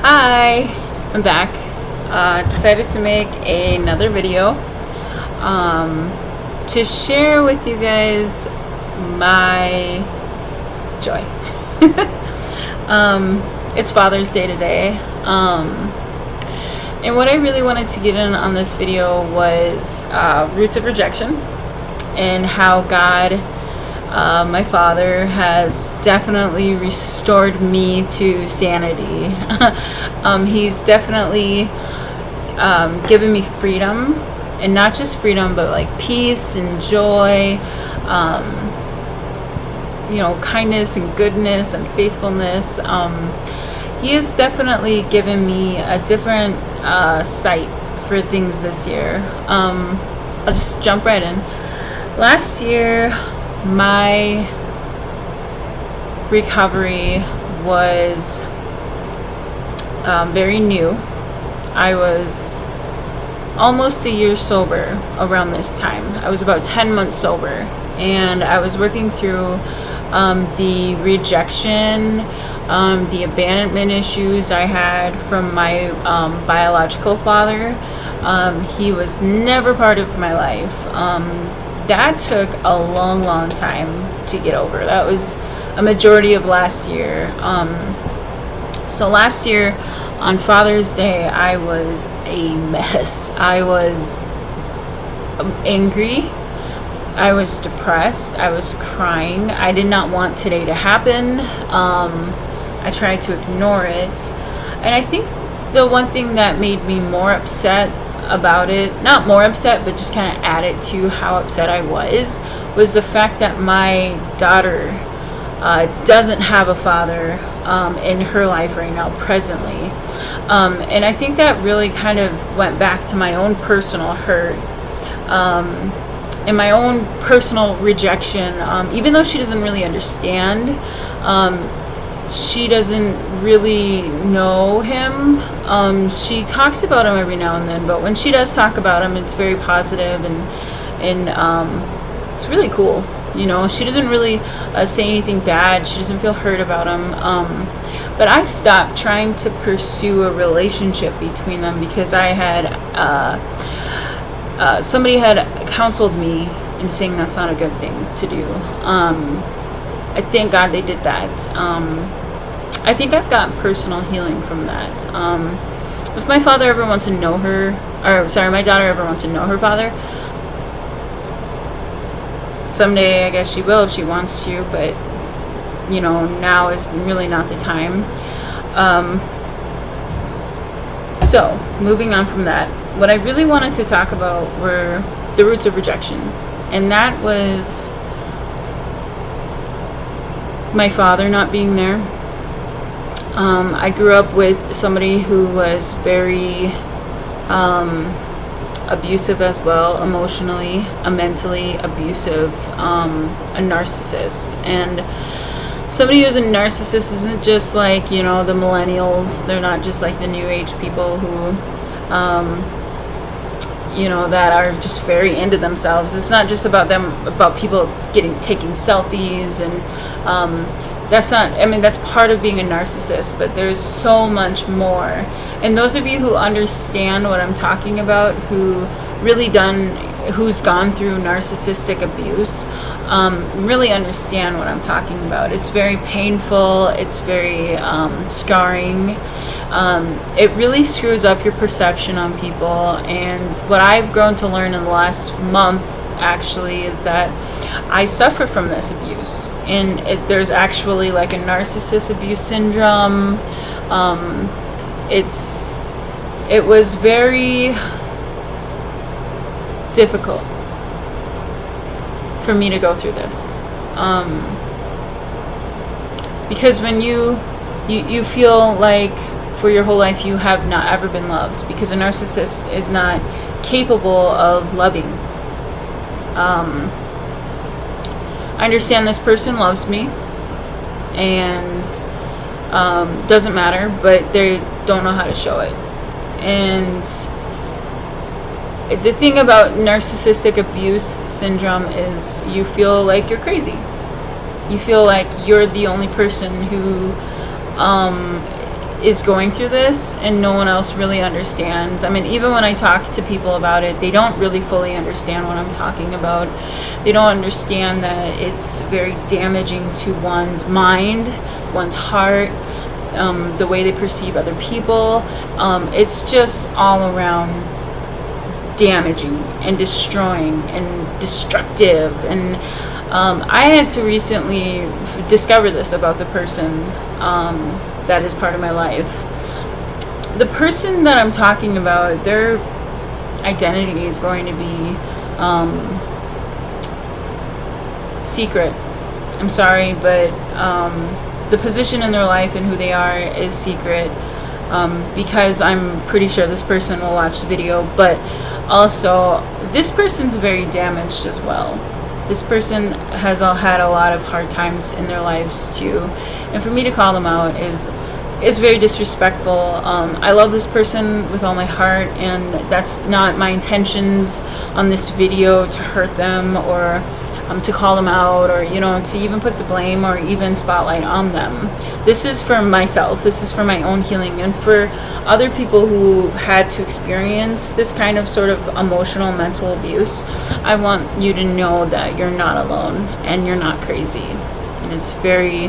Hi, I'm back. Decided to make another video to share with you guys my joy. It's Father's Day today, and what I really wanted to get in on this video was roots of rejection and how God, my father, has definitely restored me to sanity. He's definitely given me freedom, and not just freedom, but like peace and joy, kindness and goodness and faithfulness. He has definitely given me a different sight for things this year. I'll just jump right in. Last year, my recovery was very new. I was almost a year sober around this time. I was about 10 months sober, and I was working through the rejection, the abandonment issues I had from my biological father. He was never part of my life. That took a long time to get over. That was a majority of last year. So last year on Father's Day, I was a mess. I was angry. I was depressed. I was crying. I did not want today to happen. I tried to ignore it. And I think the one thing that made me more upset about it, not more upset, but just kind of added to how upset I was the fact that my daughter doesn't have a father in her life right now, presently. And I think that really kind of went back to my own personal hurt, and my own personal rejection. Even though she doesn't really understand, she doesn't really know him. She talks about him every now and then, but when she does talk about him, it's very positive, and it's really cool. She doesn't really say anything bad. She doesn't feel hurt about him. But I stopped trying to pursue a relationship between them because I had somebody had counseled me in saying that's not a good thing to do. I thank God they did that. I think I've gotten personal healing from that. If my father ever wants to know my daughter ever wants to know her father, someday I guess she will if she wants to, but now is really not the time. So moving on from that, what I really wanted to talk about were the roots of rejection, and that was my father not being there. I grew up with somebody who was very abusive as well, emotionally, mentally abusive, a narcissist. And somebody who's a narcissist isn't just like, the millennials. They're not just like the new age people who, that are just very into themselves. It's not just about them, about people taking selfies, and that's part of being a narcissist, but there's so much more. And those of you who understand what I'm talking about, who's gone through narcissistic abuse, really understand what I'm talking about. It's very painful. It's very scarring. It really screws up your perception on people. And what I've grown to learn in the last month, actually, is that I suffer from this abuse. And there's actually like a narcissist abuse syndrome. It was very difficult for me to go through this, because when you feel like for your whole life you have not ever been loved, because a narcissist is not capable of loving. I understand this person loves me and doesn't matter, but they don't know how to show it. And the thing about narcissistic abuse syndrome is you feel like you're crazy. You feel like you're the only person who is going through this and no one else really understands. I mean, even when I talk to people about it, they don't really fully understand what I'm talking about. They don't understand that it's very damaging to one's mind, one's heart, the way they perceive other people. It's just all around damaging and destroying and destructive. And I had to recently discover this about the person that is part of my life. The person that I'm talking about, their identity is going to be secret. I'm sorry, but the position in their life and who they are is secret, because I'm pretty sure this person will watch the video. But also, this person's very damaged as well. This person has had a lot of hard times in their lives too, and for me to call them out is very disrespectful. I love this person with all my heart, and that's not my intentions on this video, to hurt them or to call them out, or to even put the blame or even spotlight on them. This is for myself. This is for my own healing, and for other people who had to experience this kind of sort of emotional, mental abuse. I want you to know that you're not alone and you're not crazy. And it's very,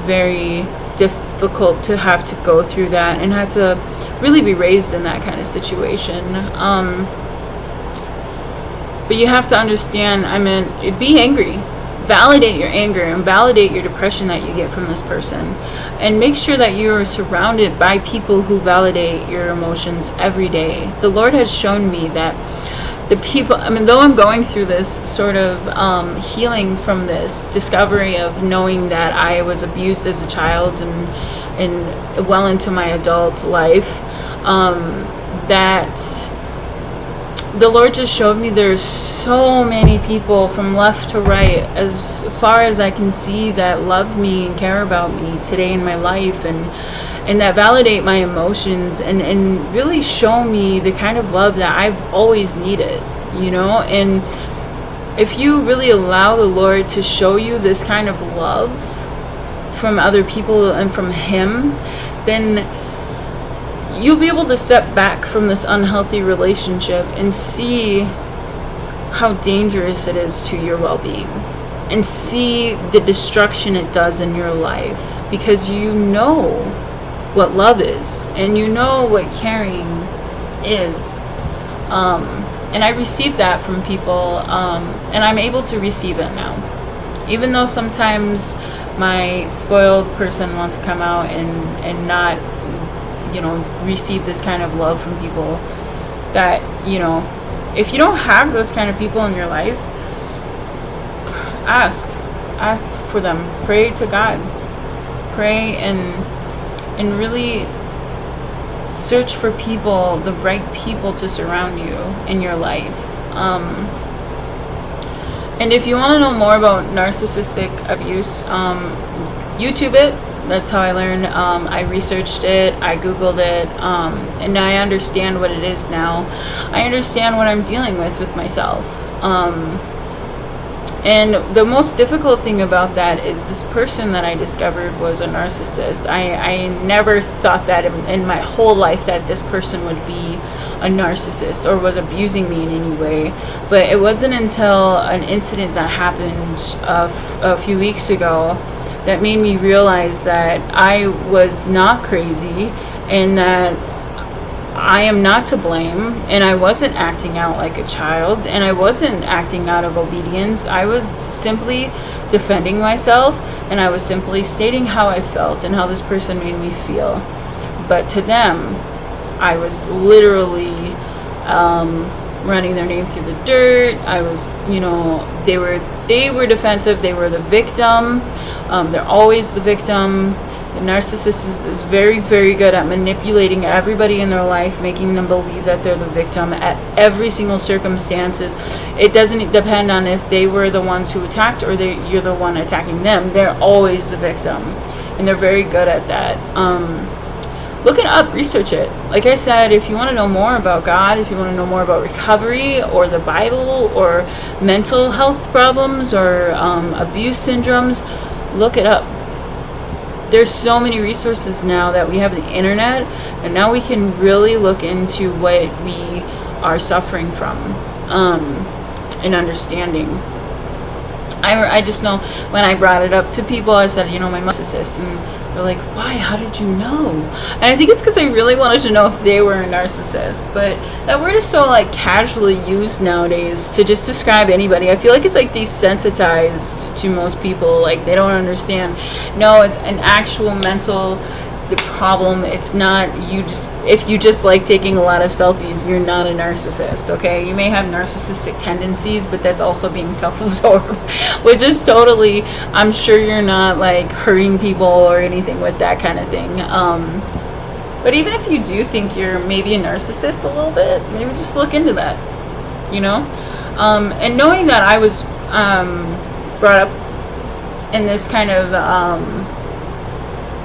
very difficult to have to go through that and have to really be raised in that kind of situation. But you have to understand, I mean, be angry. Validate your anger and validate your depression that you get from this person. And make sure that you are surrounded by people who validate your emotions every day. The Lord has shown me that the people, I mean, though I'm going through this sort of healing from this discovery of knowing that I was abused as a child and well into my adult life, that the Lord just showed me there's so many people from left to right, as far as I can see, that love me and care about me today in my life, and that validate my emotions and really show me the kind of love that I've always needed, And if you really allow the Lord to show you this kind of love from other people and from Him, then you'll be able to step back from this unhealthy relationship and see how dangerous it is to your well-being, and see the destruction it does in your life, because you know what love is and you know what caring is. And I receive that from people, and I'm able to receive it now, even though sometimes my spoiled person wants to come out and not receive this kind of love from people. That if you don't have those kind of people in your life, ask for them. Pray to God. Pray and really search for people, the right people to surround you in your life. And if you want to know more about narcissistic abuse, YouTube it. That's how I learned. I researched it, I Googled it, and I understand what it is now. I understand what I'm dealing with myself. And the most difficult thing about that is this person that I discovered was a narcissist. I never thought that in my whole life that this person would be a narcissist or was abusing me in any way. But it wasn't until an incident that happened a few weeks ago that made me realize that I was not crazy, and that I am not to blame, and I wasn't acting out like a child, and I wasn't acting out of obedience. I was simply defending myself, and I was simply stating how I felt and how this person made me feel. But to them, I was literally running their name through the dirt. I was, they were defensive. They were the victim. They're always the victim. The narcissist is very, very good at manipulating everybody in their life, making them believe that they're the victim at every single circumstances. It doesn't depend on if they were the ones who attacked or you're the one attacking them. They're always the victim, and they're very good at that. Look it up, research it. Like I said, if you want to know more about God, if you want to know more about recovery or the Bible or mental health problems or abuse syndromes, look it up. there's so many resources now that we have the internet, and now we can really look into what we are suffering from, and understanding. I just know when I brought it up to people, I said, you know, my narcissist, and they're like, why? How did you know? And I think it's because I really wanted to know if they were a narcissist. But that word is so like casually used nowadays to just describe anybody. I feel like it's like desensitized to most people. Like they don't understand. No, it's an actual mental problem. It's not you just, if you just like taking a lot of selfies, you're not a narcissist. Okay, you may have narcissistic tendencies, but that's also being self-absorbed, which is totally, I'm sure you're not like hurting people or anything with that kind of thing. But even if you do think you're maybe a narcissist a little bit, maybe just look into that, you know. And knowing that I was brought up in this kind of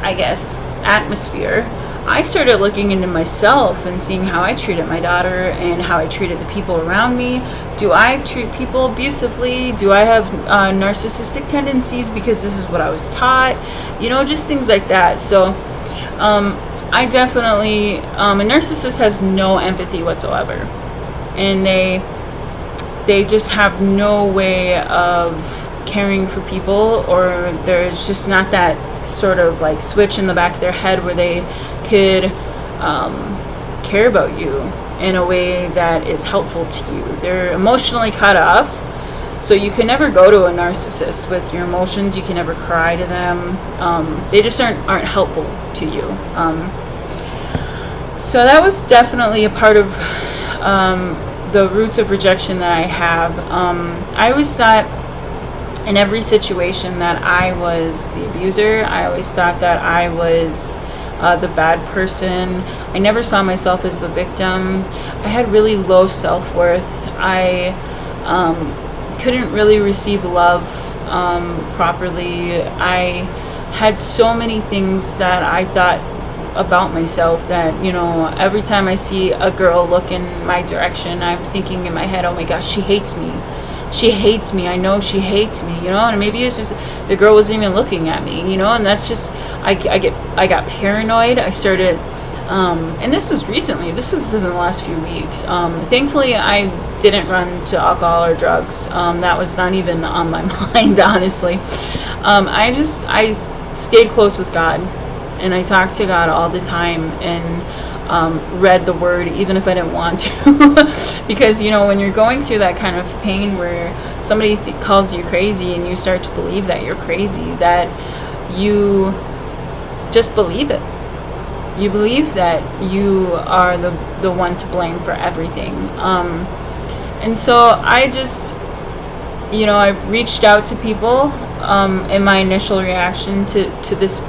I guess atmosphere, I started looking into myself and seeing how I treated my daughter and how I treated the people around me. Do I treat people abusively? Do I have narcissistic tendencies because this is what I was taught? You know, just things like that. So I definitely, a narcissist has no empathy whatsoever, and they just have no way of caring for people, or there's just not that sort of like switch in the back of their head where they could care about you in a way that is helpful to you. They're emotionally cut off, so you can never go to a narcissist with your emotions. You can never cry to them. They just aren't helpful to you. So that was definitely a part of the roots of rejection that I have. I always thought in every situation that I was the abuser. I always thought that I was the bad person. I never saw myself as the victim. I had really low self-worth. I couldn't really receive love properly. I had so many things that I thought about myself that, you know, every time I see a girl look in my direction, I'm thinking in my head, oh my gosh, she hates me. She hates me. I know she hates me, you know. And maybe it's just the girl wasn't even looking at me, you know. And that's just I got paranoid. I started, and this was recently. This was in the last few weeks. Thankfully, I didn't run to alcohol or drugs. That was not even on my mind, honestly. I stayed close with God, and I talked to God all the time, and read the word even if I didn't want to. Because, you know, when you're going through that kind of pain where somebody calls you crazy and you start to believe that you're crazy, that you just believe it. You believe that you are the one to blame for everything. And so I just, you know, I reached out to people in my initial reaction to this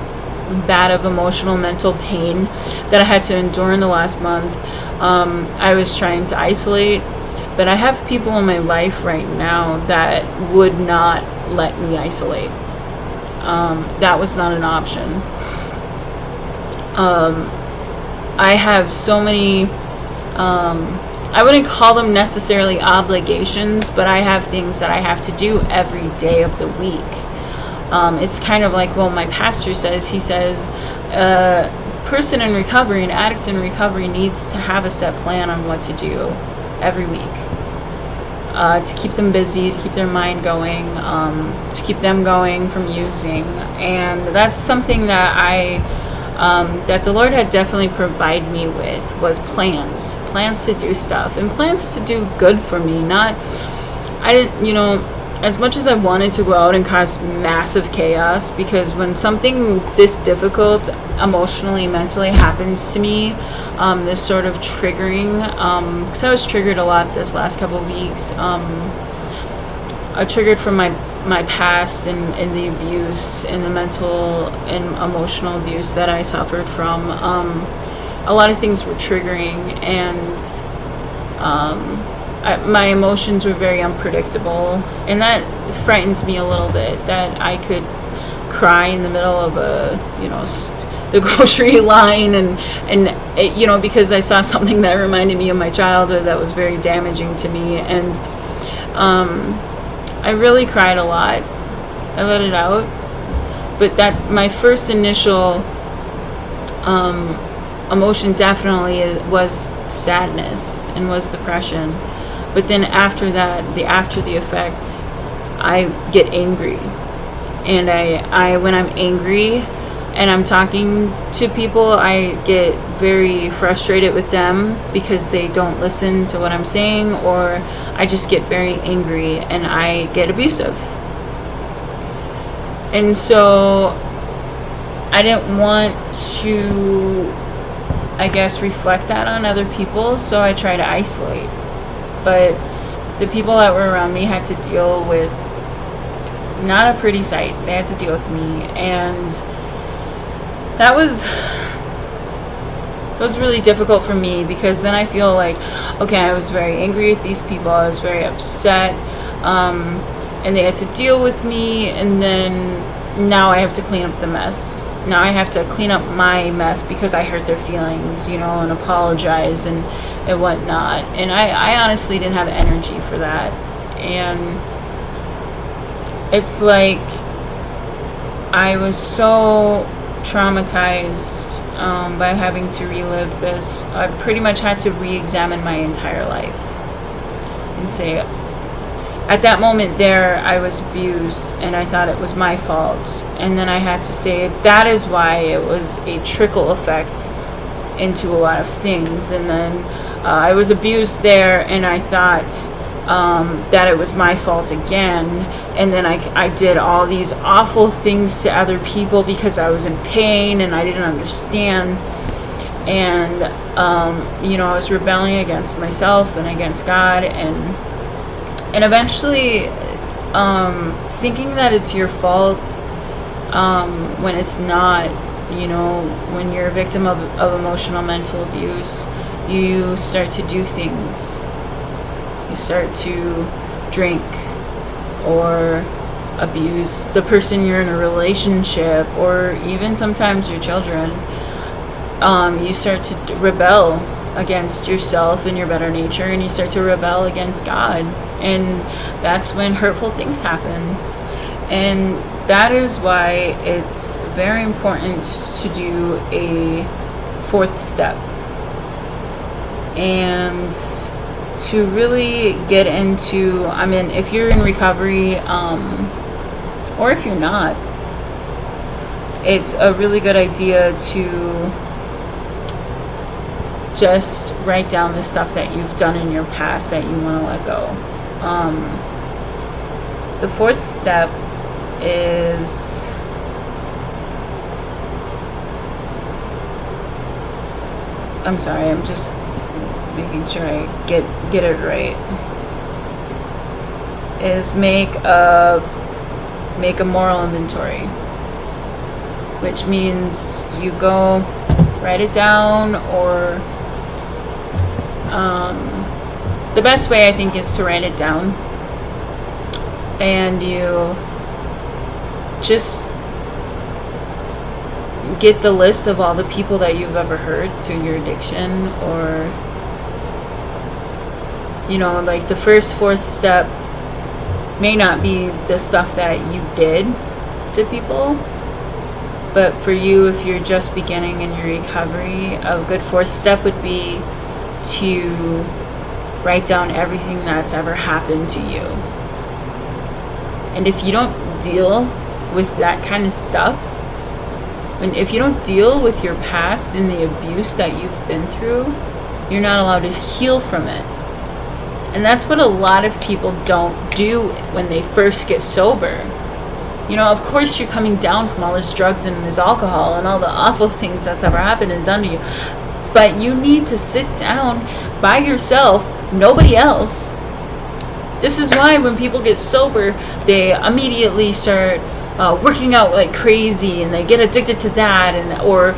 bad of emotional mental pain that I had to endure in the last month. I was trying to isolate, but I have people in my life right now that would not let me isolate. That was not an option. I have so many, I wouldn't call them necessarily obligations, but I have things that I have to do every day of the week. It's kind of like, well, my pastor says, he says, person in recovery, an addict in recovery needs to have a set plan on what to do every week, to keep them busy, to keep their mind going, to keep them going from using. And that's something that that the Lord had definitely provided me with, was plans to do stuff, and plans to do good for me. I didn't, you know, as much as I wanted to go out and cause massive chaos, because when something this difficult emotionally, mentally happens to me, this sort of triggering, because I was triggered a lot this last couple of weeks, I triggered from my past and the abuse and the mental and emotional abuse that I suffered from. A lot of things were triggering, and my emotions were very unpredictable, and that frightens me a little bit, that I could cry in the middle of the grocery line, and it, you know, because I saw something that reminded me of my childhood that was very damaging to me. And I really cried a lot. I let it out, but that my first initial emotion definitely was sadness and was depression. But then after that, after the effect, I get angry. And I when I'm angry and I'm talking to people, I get very frustrated with them because they don't listen to what I'm saying, or I just get very angry and I get abusive. And so I didn't want to, I guess, reflect that on other people, so I try to isolate. But the people that were around me had to deal with not a pretty sight. They had to deal with me, and that was really difficult for me, because then I feel like, okay, I was very angry at these people, I was very upset, and they had to deal with me, and then now I have to clean up the mess. Now I have to clean up my mess because I hurt their feelings, and apologize and whatnot. And I honestly didn't have energy for that. And it's like I was so traumatized by having to relive this. I pretty much had to re-examine my entire life and say, at that moment there, I was abused and I thought it was my fault. And then I had to say that is why it was a trickle effect into a lot of things. And then I was abused there, and I thought that it was my fault again. And then I did all these awful things to other people because I was in pain and I didn't understand. And, I was rebelling against myself and against God, and eventually thinking that it's your fault when it's not. When you're a victim of emotional mental abuse, you start to do things. You start to drink or abuse the person you're in a relationship, or even sometimes your children. You start to rebel against yourself and your better nature, and you start to rebel against God, and that's when hurtful things happen. And that is why it's very important to do a fourth step and to really get into, if you're in recovery, or if you're not, it's a really good idea to just write down the stuff that you've done in your past that you want to let go. The fourth step is I'm sorry, I'm just making sure I get it right. Is make a moral inventory, which means you go write it down, or the best way I think is to write it down, and you just get the list of all the people that you've ever hurt through your addiction, or like the fourth step may not be the stuff that you did to people, but for you, if you're just beginning in your recovery, a good fourth step would be to write down everything that's ever happened to you. And if you don't deal with that kind of stuff, if you don't deal with your past and the abuse that you've been through, you're not allowed to heal from it. And that's what a lot of people don't do when they first get sober. Of course you're coming down from all this drugs and this alcohol and all the awful things that's ever happened and done to you. But you need to sit down by yourself, nobody else. This is why when people get sober, they immediately start working out like crazy, and they get addicted to that, or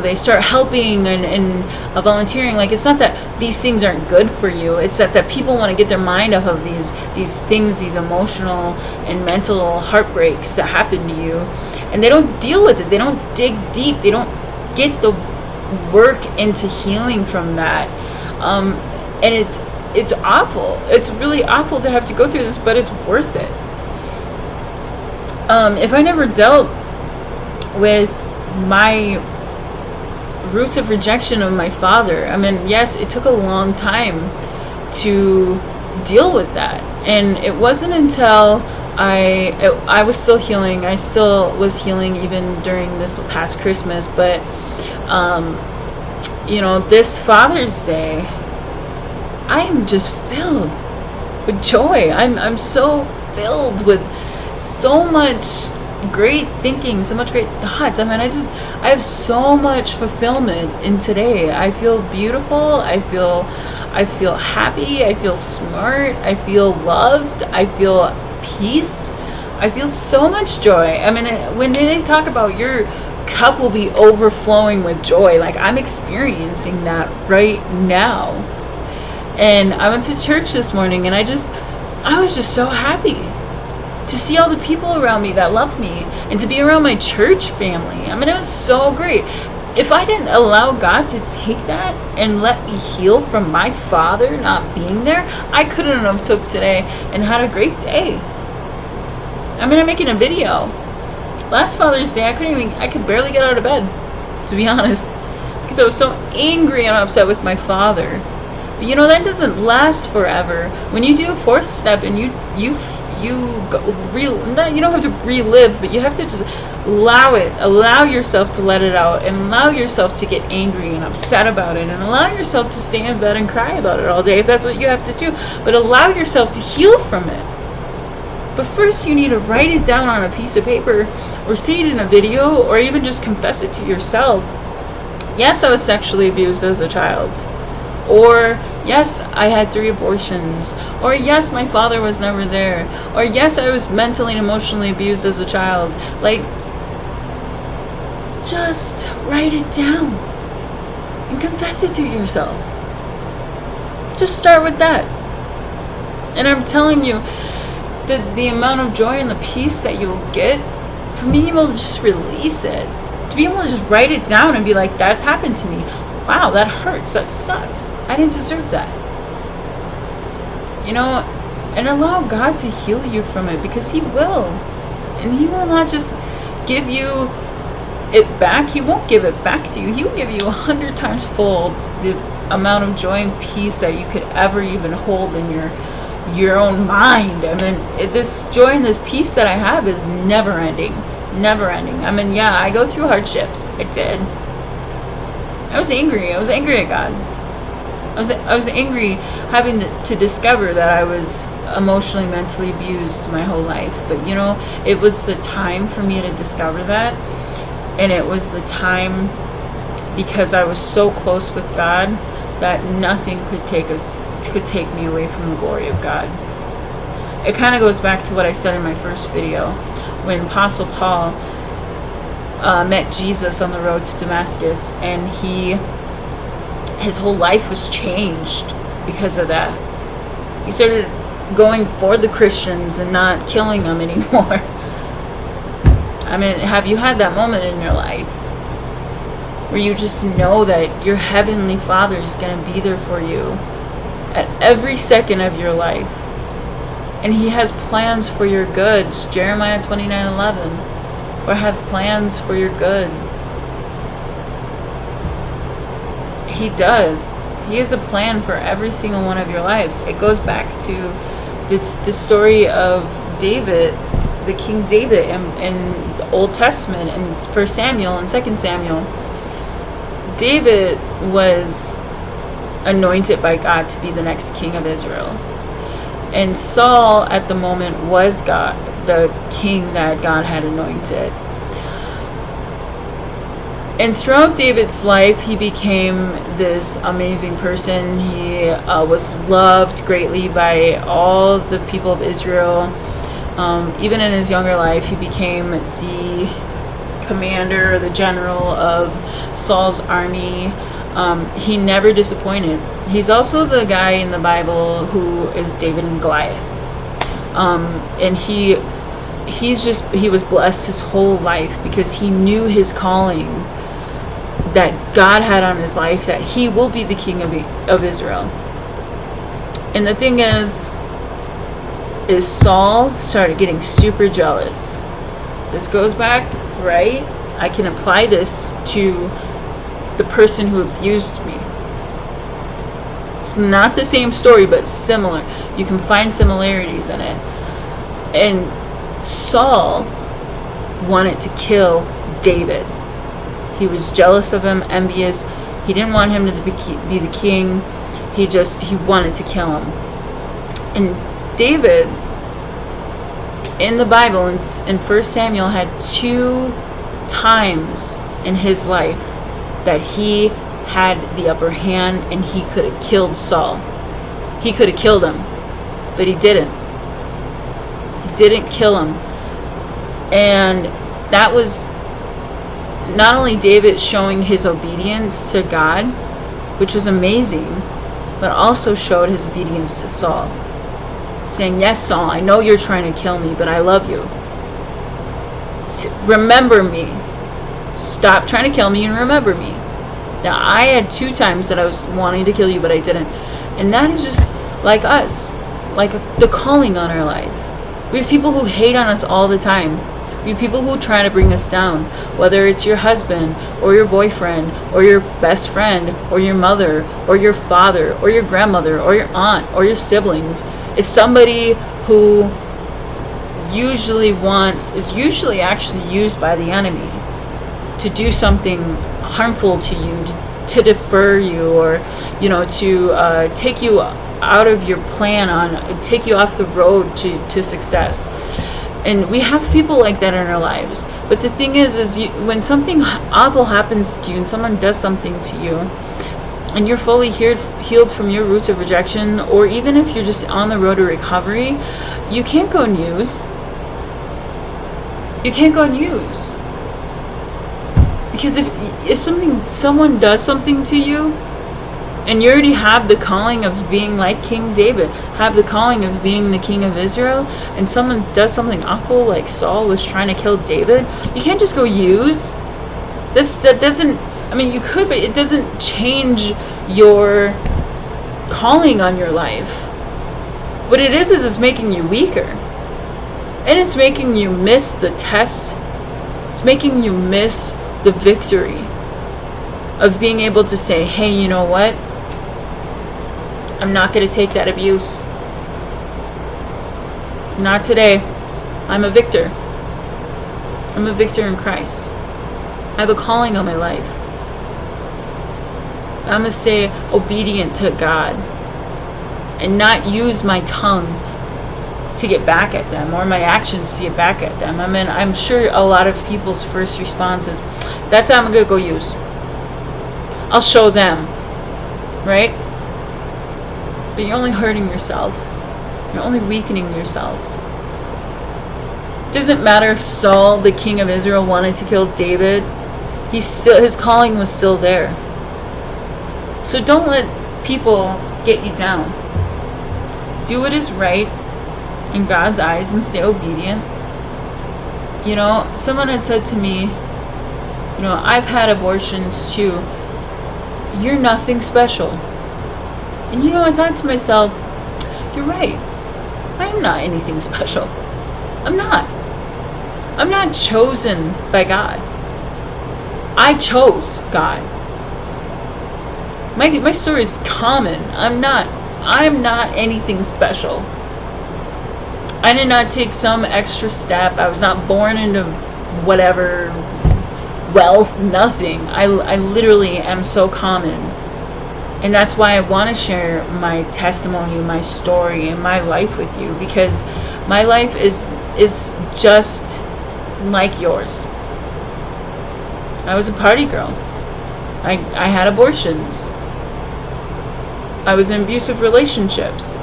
they start helping and volunteering. Like, it's not that these things aren't good for you, it's that people want to get their mind off of these things, these emotional and mental heartbreaks that happen to you, and they don't deal with it. They don't dig deep. They don't get the work into healing from that. And it's awful. It's really awful to have to go through this, but it's worth it. If I never dealt with my roots of rejection of my father. I mean, yes, it took a long time to deal with that, and it wasn't until I was still healing. I still was healing even during this past Christmas, but this Father's Day, I am just filled with joy. I'm so filled with so much great thinking, so much great thoughts. I mean, I have so much fulfillment in today. I feel beautiful. I feel happy. I feel smart. I feel loved. I feel peace. I feel so much joy. I mean, when they talk about your cup will be overflowing with joy, like I'm experiencing that right now. And I went to church this morning, and I was just so happy to see all the people around me that love me, and to be around my church family. I mean, it was so great. If I didn't allow God to take that and let me heal from my father not being there, I couldn't have took today and had a great day. I mean, I'm making a video. Last Father's Day, I could barely get out of bed, to be honest, because I was so angry and upset with my father. But that doesn't last forever. When you do a fourth step and you don't have to relive, but you have to just allow yourself to let it out, and allow yourself to get angry and upset about it, and allow yourself to stay in bed and cry about it all day if that's what you have to do, but allow yourself to heal from it. But first you need to write it down on a piece of paper, or see it in a video, or even just confess it to yourself. Yes, I was sexually abused as a child. Or yes, I had 3 abortions. Or yes, my father was never there. Or yes, I was mentally and emotionally abused as a child. Like, just write it down and confess it to yourself. Just start with that. And I'm telling you, the amount of joy and the peace that you'll get from being able to just release it. To be able to just write it down and be like, that's happened to me. Wow, that hurts. That sucked. I didn't deserve that. And allow God to heal you from it, because He will. And He will not just give you it back. He won't give it back to you. He will give you 100 times full the amount of joy and peace that you could ever even hold in your own mind. I mean, this joy and this peace that I have is never ending. Never ending. I mean, yeah, I go through hardships. I did. I was angry. I was angry at God. I was angry having to discover that I was emotionally, mentally abused my whole life. But it was the time for me to discover that. And it was the time, because I was so close with God, that nothing could take me away from the glory of God. It kind of goes back to what I said in my first video, when Apostle Paul met Jesus on the road to Damascus, and his whole life was changed because of that. He started going for the Christians and not killing them anymore. I mean, have you had that moment in your life where you just know that your Heavenly Father is going to be there for you at every second of your life? And He has plans for your good. It's Jeremiah 29:11. Or have plans for your good. He does. He has a plan for every single one of your lives. It goes back to the story of David, the King David in the Old Testament, in 1 Samuel and 2 Samuel. David was anointed by God to be the next king of Israel. And Saul at the moment was the king that God had anointed. And throughout David's life, he became this amazing person. He was loved greatly by all the people of Israel. Even in his younger life, he became the commander, the general of Saul's army. He never disappointed. He's also the guy in the Bible who is David and Goliath. And he was blessed his whole life because he knew his calling that God had on his life, that he will be the king of Israel. And the thing is Saul started getting super jealous. This goes back right I can apply this to the person who abused me. It's not the same story, but similar. You can find similarities in it. And Saul wanted to kill David. He was jealous of him, envious. He didn't want him to be the king. He wanted to kill him. And David, in the Bible, in 1 Samuel, had 2 times in his life that he had the upper hand and he could have killed Saul. He could have killed him, but he didn't. He didn't kill him. And that was not only David showing his obedience to God, which was amazing, but also showed his obedience to Saul. Saying, yes, Saul, I know you're trying to kill me, but I love you. Remember me. Stop trying to kill me and remember me. Now, I had 2 times that I was wanting to kill you, but I didn't. And that is just like us. Like the calling on our life. We have people who hate on us all the time. We have people who try to bring us down. Whether it's your husband, or your boyfriend, or your best friend, or your mother, or your father, or your grandmother, or your aunt, or your siblings. It's somebody who is usually actually used by the enemy to do something harmful to you, to defer you, or to take you out of your plan, take you off the road to success. And we have people like that in our lives. But the thing is when something awful happens to you and someone does something to you, and you're fully healed from your roots of rejection, or even if you're just on the road to recovery, you can't go and use. You can't go and use. Because if someone does something to you, and you already have the calling of being like King David, have the calling of being the king of Israel, and someone does something awful like Saul was trying to kill David, you can't just go use. That doesn't, I mean, you could, but it doesn't change your calling on your life. What it is it's making you weaker. And it's making you miss the test. It's making you miss the victory of being able to say, hey, you know what? I'm not going to take that abuse. Not today. I'm a victor. I'm a victor in Christ. I have a calling on my life. I'm going to stay obedient to God and not use my tongue to get back at them, or my actions to get back at them. I mean, I'm sure a lot of people's first response is, that's how I'm going to go use. I'll show them. Right? But you're only hurting yourself. You're only weakening yourself. It doesn't matter if Saul, the king of Israel, wanted to kill David. His calling was still there. So don't let people get you down. Do what is right in God's eyes and stay obedient. Someone had said to me, I've had abortions too. You're nothing special. And I thought to myself, you're right. I am not anything special. I'm not. I'm not chosen by God. I chose God. My story is common. I'm not anything special. I did not take some extra step. I was not born into whatever wealth, nothing. I literally am so common. And that's why I want to share my testimony, my story, and my life with you, because my life is just like yours. I was a party girl. I had abortions. I was in abusive relationships.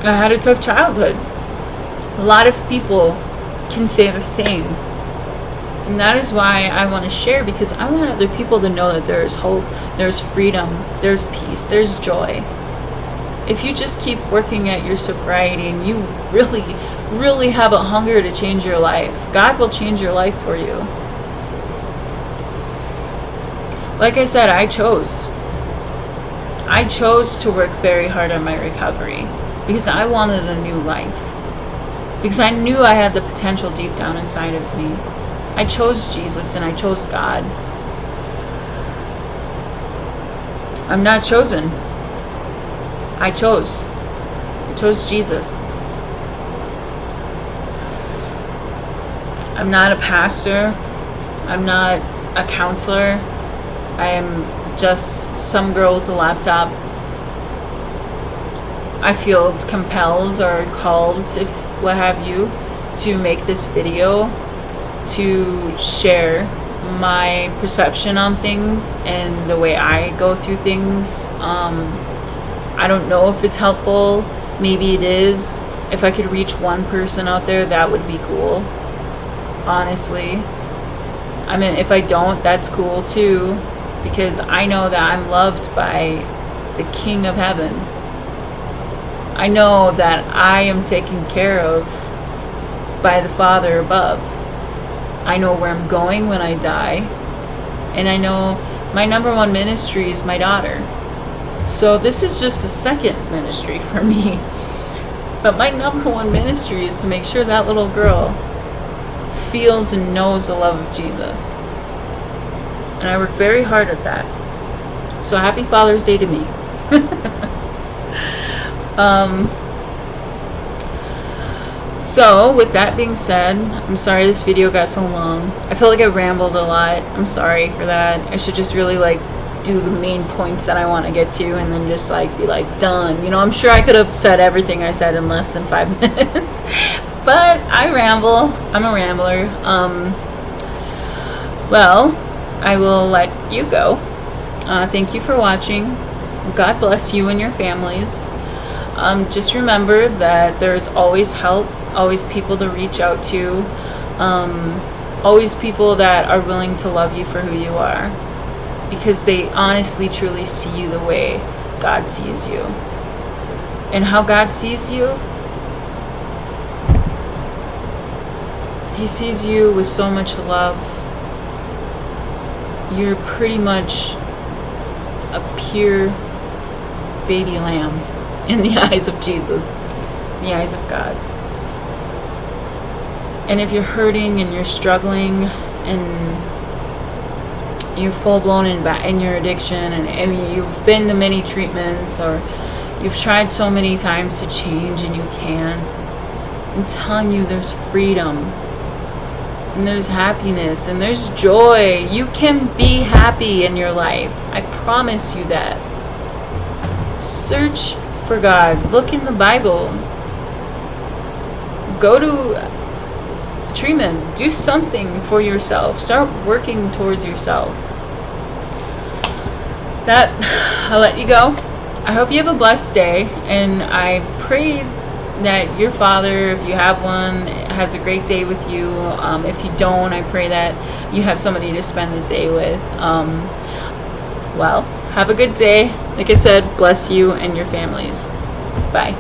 I had a tough childhood. A lot of people can say the same. And that is why I want to share, because I want other people to know that there is hope, there's freedom, there's peace, there's joy. If you just keep working at your sobriety and you really, really have a hunger to change your life, God will change your life for you. Like I said, I chose to work very hard on my recovery because I wanted a new life. Because I knew I had the potential deep down inside of me. I chose Jesus and I chose God. I'm not chosen. I chose. I chose Jesus. I'm not a pastor. I'm not a counselor. I am just some girl with a laptop. I feel compelled or called, if what have you, to make this video to share my perception on things and the way I go through things. I don't know if it's helpful. Maybe it is. If I could reach one person out there, that would be cool. Honestly. I mean, if I don't, that's cool too, because I know that I'm loved by the King of Heaven. I know that I am taken care of by the Father above. I know where I'm going when I die. And I know my number one ministry is my daughter. So this is just the second ministry for me. But my number one ministry is to make sure that little girl feels and knows the love of Jesus. And I work very hard at that. So happy Father's Day to me. So with that being said, I'm sorry this video got so long. I feel like I rambled a lot. I'm sorry for that. I should just really like do the main points that I want to get to and then just like be like done. You know, I'm sure I could have said everything I said in less than 5 minutes. But I ramble. I'm a rambler. Well, I will let you go. Thank you for watching. God bless you and your families. Just remember that there's always help, always people to reach out to, always people that are willing to love you for who you are, because they honestly truly see you the way God sees you. And how God sees you, He sees you with so much love. You're pretty much a pure baby lamb in the eyes of Jesus, in the eyes of God. And if you're hurting and you're struggling and you're full-blown in your addiction, and you've been to many treatments, or you've tried so many times to change and you can't, I'm telling you, there's freedom, and there's happiness, and there's joy. You can be happy in your life. I promise you that. Search for God. Look in the Bible. Go to treatment. Do something for yourself. Start working towards yourself. That, I'll let you go. I hope you have a blessed day, and I pray that your father, if you have one, has a great day with you. If you don't, I pray that you have somebody to spend the day with. Well, have a good day. Like I said, bless you and your families. Bye.